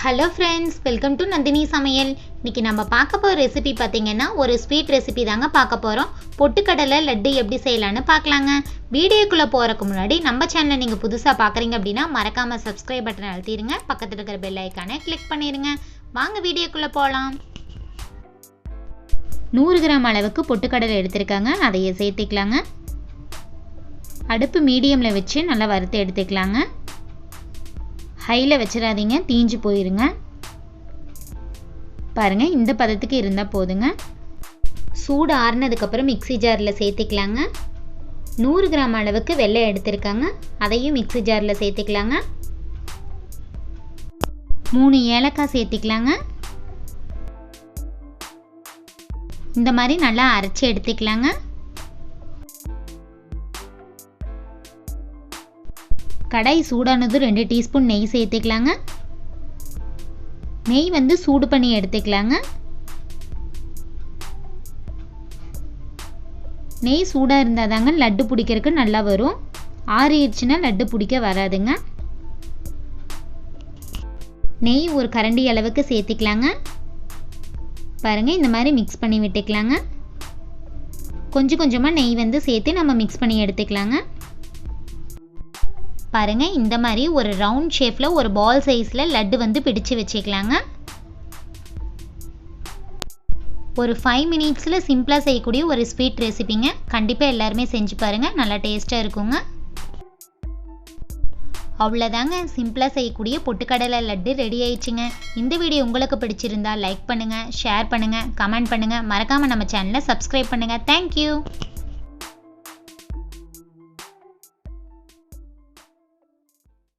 Hello friends, welcome to Nandini சமையல். இன்றைக்கி நம்ம பார்க்க போகிற ரெசிபி பார்த்திங்கன்னா ஒரு ஸ்வீட் ரெசிபி தாங்க பார்க்க போகிறோம். பொட்டுக்கடலை லட்டு எப்படி செய்யலான்னு பார்க்கலாங்க. வீடியோக்குள்ளே போகிறதுக்கு முன்னாடி நம்ம சேனலை நீங்கள் புதுசாக பார்க்குறீங்க அப்படின்னா மறக்காமல் சப்ஸ்கிரைப் பட்டன் அழுத்திடுங்க. பக்கத்தில் இருக்கிற பெல் ஐக்கானை கிளிக் பண்ணிடுங்க. வாங்க வீடியோக்குள்ளே போகலாம். 100 கிராம் அளவுக்கு பொட்டுக்கடலை எடுத்துருக்காங்க, அதையே சேர்த்துக்கலாங்க. அடுப்பு மீடியமில் வச்சு நல்லா வறுத்து எடுத்துக்கலாங்க. ஹையில் வச்சிடாதீங்க, தீஞ்சு போயிருங்க. பாருங்கள், இந்த பதத்துக்கு இருந்தால் போதுங்க. சூடு ஆறுனதுக்கப்புறம் மிக்ஸி ஜாரில் சேர்த்துக்கலாங்க. 100 கிராம் அளவுக்கு வெல்லம் எடுத்துருக்காங்க, அதையும் மிக்ஸி ஜாரில் சேர்த்துக்கலாங்க. 3 ஏலக்காய் சேர்த்துக்கலாங்க. இந்த மாதிரி நல்லா அரைச்சி எடுத்துக்கலாங்க. கடாய் சூடானது 2 டீஸ்பூன் நெய் சேர்த்துக்கலாங்க. நெய் சூடு பண்ணி எடுத்துக்கலாங்க. நெய் சூடாக இருந்தால் தாங்க லட்டு பிடிக்கிறதுக்கு நல்லா வரும். ஆறிடுச்சுன்னா லட்டு பிடிக்க வராதுங்க. நெய் ஒரு கரண்டி அளவுக்கு சேர்த்துக்கலாங்க. பாருங்கள், இந்த மாதிரி மிக்ஸ் பண்ணி விட்டுக்கலாங்க. கொஞ்சம் கொஞ்சமாக நெய் சேர்த்து நம்ம மிக்ஸ் பண்ணி எடுத்துக்கலாங்க. பாருங்கள், இந்த மாதிரி ஒரு ரவுண்ட் ஷேப்பில் ஒரு பால் சைஸில் லட்டு பிடிச்சு வச்சுக்கலாங்க. ஒரு 5 மினிட்ஸில் சிம்பிளாக செய்யக்கூடிய ஒரு ஸ்வீட் ரெசிபிங்க. கண்டிப்பாக எல்லாருமே செஞ்சு பாருங்கள், நல்லா டேஸ்ட்டாக இருக்குங்க. அவ்வளோதாங்க, சிம்பிளாக செய்யக்கூடிய பொட்டுக்கடலை லட்டு ரெடி ஆயிடுச்சுங்க. இந்த வீடியோ உங்களுக்கு பிடிச்சிருந்தா லைக் பண்ணுங்கள், ஷேர் பண்ணுங்கள், கமெண்ட் பண்ணுங்கள். மறக்காமல் நம்ம சேனலை சப்ஸ்கிரைப் பண்ணுங்கள். தேங்க்யூ.